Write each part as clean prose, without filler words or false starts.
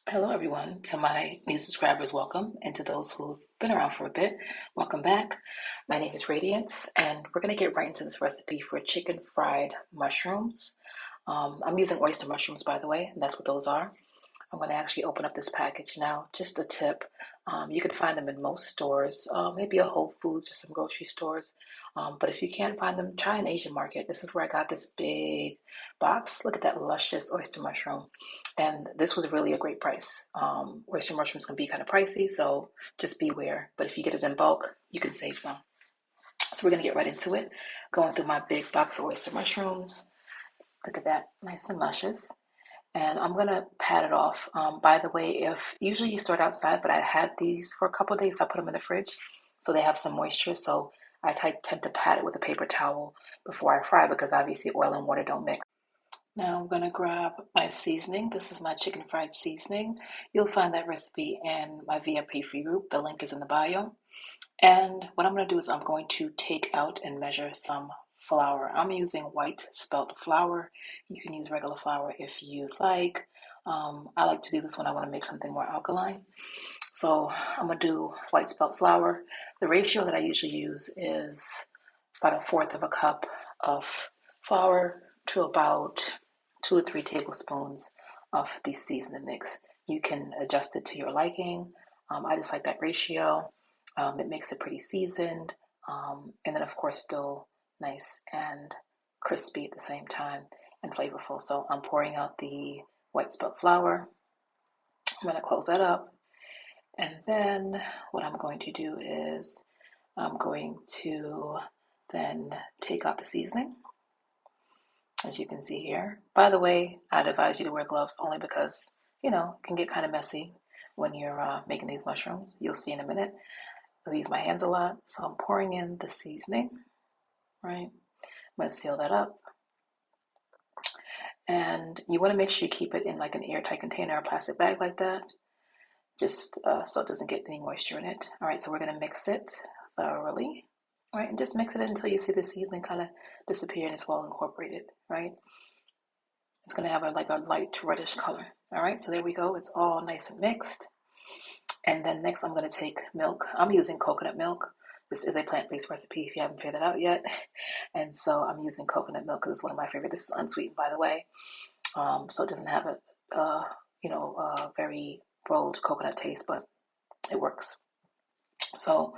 Hello, everyone. To my new subscribers, welcome. And to those who've been around for a bit, welcome back. My name is Radiance, and we're going to get right into this recipe for chicken fried mushrooms. I'm using oyster mushrooms, by the way, and that's what those are. I'm going to actually open up this package now. Just a tip, you can find them in most stores, maybe a Whole Foods or some grocery stores. But if you can't find them, try an Asian market. This is where I got this big box. Look at that luscious oyster mushroom. And this was really a great price. Oyster mushrooms can be kind of pricey, so just beware. But if you get it in bulk, you can save some. So we're going to get right into it. Going through my big box of oyster mushrooms. Look at that, nice and luscious. And I'm gonna pat it off. By the way, if usually you start outside, but I had these for a couple of days, so I put them in the fridge so they have some moisture. So I tend to pat it with a paper towel before I fry because obviously oil and water don't mix. Now I'm gonna grab my seasoning. This is my chicken fried seasoning. You'll find that recipe in my VIP free group. The link is in the bio. And what I'm going to do is I'm going to take out and measure some flour. I'm using white spelt flour. You can use regular flour if you like. I like to do this when I want to make something more alkaline. So I'm going to do white spelt flour. The ratio that I usually use is about a fourth of a cup of flour to about 2 or 3 tablespoons of the seasoning mix. You can adjust it to your liking. I just like that ratio. It makes it pretty seasoned, and then of course still nice and crispy at the same time and flavorful. So I'm pouring out the white spelt flour. I'm going to close that up, and then what I'm going to do is I'm going to then take out the seasoning, as you can see here. By the way, I'd advise you to wear gloves only because, it can get kind of messy when you're making these mushrooms. You'll see in a minute. I use my hands a lot, so I'm pouring in the seasoning, right? I'm going to seal that up. And you want to make sure you keep it in like an airtight container or plastic bag like that, just so it doesn't get any moisture in it. All right, so we're going to mix it thoroughly, right? And just mix it until you see the seasoning kind of disappear and it's well incorporated, right? It's going to have like a light reddish color. All right, so there we go. It's all nice and mixed. And then next I'm going to take milk. I'm using coconut milk. This is a plant-based recipe if you haven't figured that out yet. And so I'm using coconut milk because it's one of my favorite. This is unsweetened, by the way. So it doesn't have a very bold coconut taste, but it works. So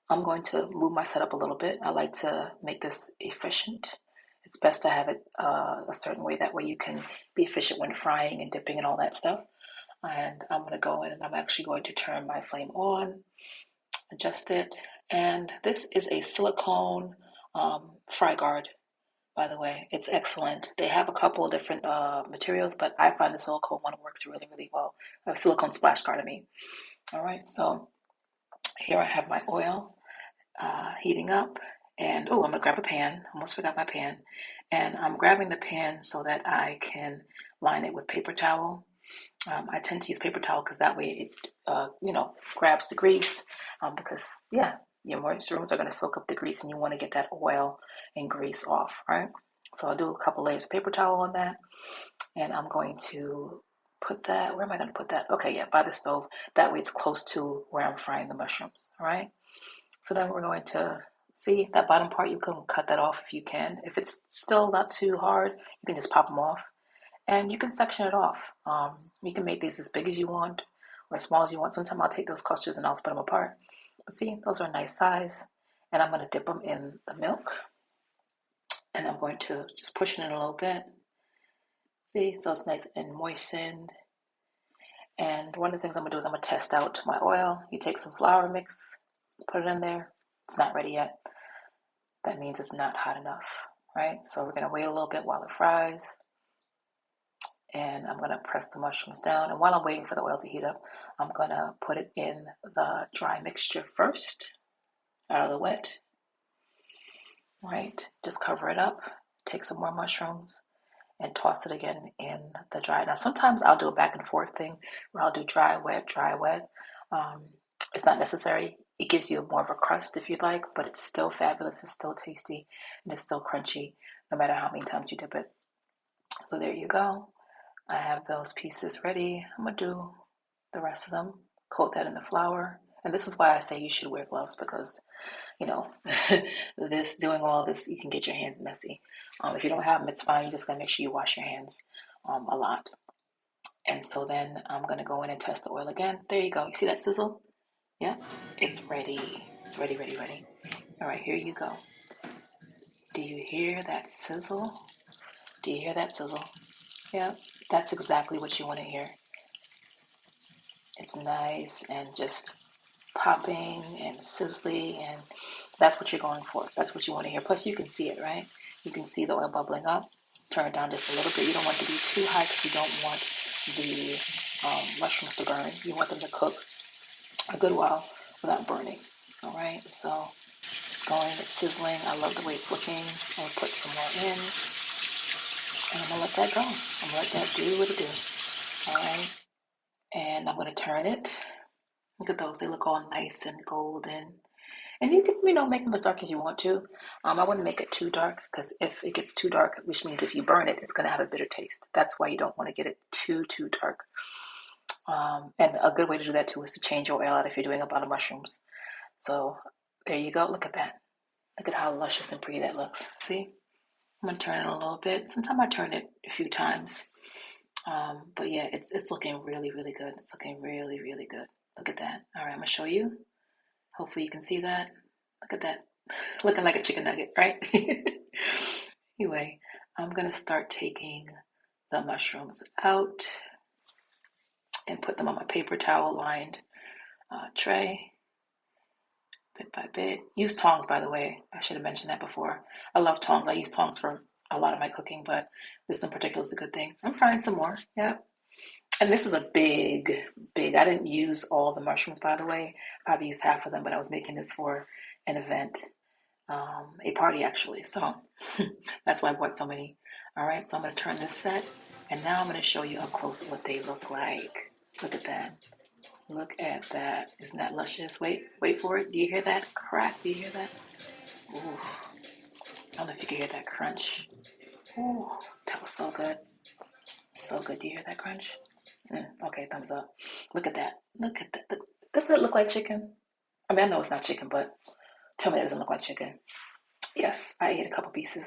I'm going to move my setup a little bit. I like to make this efficient. It's best to have it a certain way. That way you can be efficient when frying and dipping and all that stuff. And I'm going to go in and I'm actually going to turn my flame on, adjust it. And this is a silicone fry guard, by the way. It's excellent. They have a couple of different materials, but I find the silicone one works really, really well. A silicone splash guard, I mean. All right, so here I have my oil heating up. And oh, I'm gonna grab a pan. Almost forgot my pan. And I'm grabbing the pan so that I can line it with paper towel. I tend to use paper towel because that way it, grabs the grease. Because yeah, your mushrooms are going to soak up the grease, and you want to get that oil and grease off, right? So I'll do a couple layers of paper towel on that, and I'm going to put that. Where am I going to put that? Okay, yeah, by the stove. That way it's close to where I'm frying the mushrooms. All right. So then we're going to see that bottom part. You can cut that off if you can. If it's still not too hard, you can just pop them off and you can section it off. You can make these as big as you want or as small as you want. Sometimes I'll take those clusters and I'll split them apart. But see, those are a nice size. And I'm going to dip them in the milk. And I'm going to just push it in a little bit. See, so it's nice and moistened. And one of the things I'm going to do is I'm going to test out my oil. You take some flour mix, put it in there. It's not ready yet. That means it's not hot enough, right? So we're going to wait a little bit while it fries. And I'm going to press the mushrooms down. And while I'm waiting for the oil to heat up, I'm going to put it in the dry mixture first, out of the wet. Right? Just cover it up, take some more mushrooms, and toss it again in the dry. Now, sometimes I'll do a back and forth thing where I'll do dry, wet, dry, wet. Um, it's not necessary. It gives you more of a crust if you'd like, but it's still fabulous. It's still tasty, and it's still crunchy, no matter how many times you dip it. So there you go. I have those pieces ready. I'm going to do the rest of them. Coat that in the flour. And this is why I say you should wear gloves because, you know, doing all this, you can get your hands messy. If you don't have them, it's fine. You just gotta make sure you wash your hands a lot. And so then I'm gonna go in and test the oil again. There you go. You see that sizzle? Yeah, it's ready. It's ready, ready, ready. All right, here you go. Do you hear that sizzle? Do you hear that sizzle? Yeah, that's exactly what you want to hear. It's nice and just popping and sizzly, and that's what you're going for. That's what you want to hear. Plus, you can see it, right? You can see the oil bubbling up. Turn it down just a little bit. You don't want it to be too high because you don't want the mushrooms to burn. You want them to cook a good while without burning. All right, so it's going, it's sizzling. I love the way it's looking. I'm gonna put some more in, and I'm gonna let that go. I'm gonna let that do what it do. All right, and I'm gonna turn it. Look at those; they look all nice and golden. And you can, make them as dark as you want to. I wouldn't make it too dark because if it gets too dark, which means if you burn it, it's gonna have a bitter taste. That's why you don't want to get it too dark. And a good way to do that too is to change your oil out if you're doing a lot of mushrooms. So there you go. Look at that. Look at how luscious and pretty that looks. See? I'm gonna turn it a little bit. Sometimes I turn it a few times. But yeah, it's looking really, really good. It's looking really, really good. Look at that. All right, I'm gonna show you. Hopefully you can see that. Look at that. Looking like a chicken nugget, right? Anyway, I'm gonna start taking the mushrooms out and put them on my paper towel lined tray, bit by bit. Use tongs, by the way. I should have mentioned that before. I love tongs. I use tongs for a lot of my cooking, but this in particular is a good thing. I'm frying some more. Yeah. And this is a big. I didn't use all the mushrooms, by the way. Probably used half of them, but I was making this for an event, a party actually. So that's why I bought so many. All right, so I'm going to turn this set, and now I'm going to show you up close what they look like. Look at that. Look at that. Isn't that luscious? Wait for it. Do you hear that crack? Do you hear that? Ooh. I don't know if you can hear that crunch. Ooh, that was so good. So good. Do you hear that crunch? Okay, thumbs up. Look at that. Look at that. Doesn't it look like chicken? I mean, I know it's not chicken, but tell me it doesn't look like chicken. Yes, I ate a couple pieces.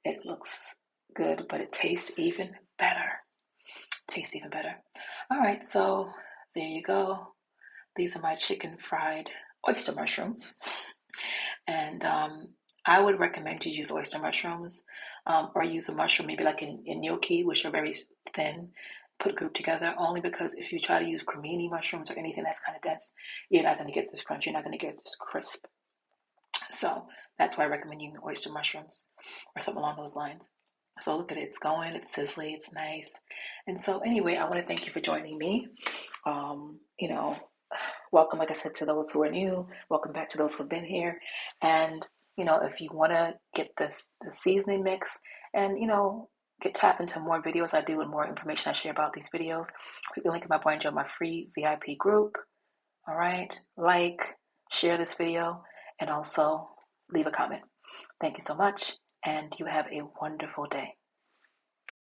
It looks good, but it tastes even better. Tastes even better. All right, so there you go. These are my chicken fried oyster mushrooms. And I would recommend you use oyster mushrooms or use a mushroom maybe like in gnocchi, which are very thin, put grouped together, only because if you try to use cremini mushrooms or anything that's kind of dense, you're not going to get this crunch. You're not going to get this crisp. So that's why I recommend using oyster mushrooms or something along those lines. So look at it, it's going, it's sizzly, it's nice. And so anyway, I want to thank you for joining me. You know, welcome, like I said, to those who are new. Welcome back to those who've been here. And if you want to get the seasoning mix and get tap into more videos I do and more information I share about these videos, click the link in my bio and join my free VIP group. All right, share this video, and also leave a comment. Thank you so much, and you have a wonderful day.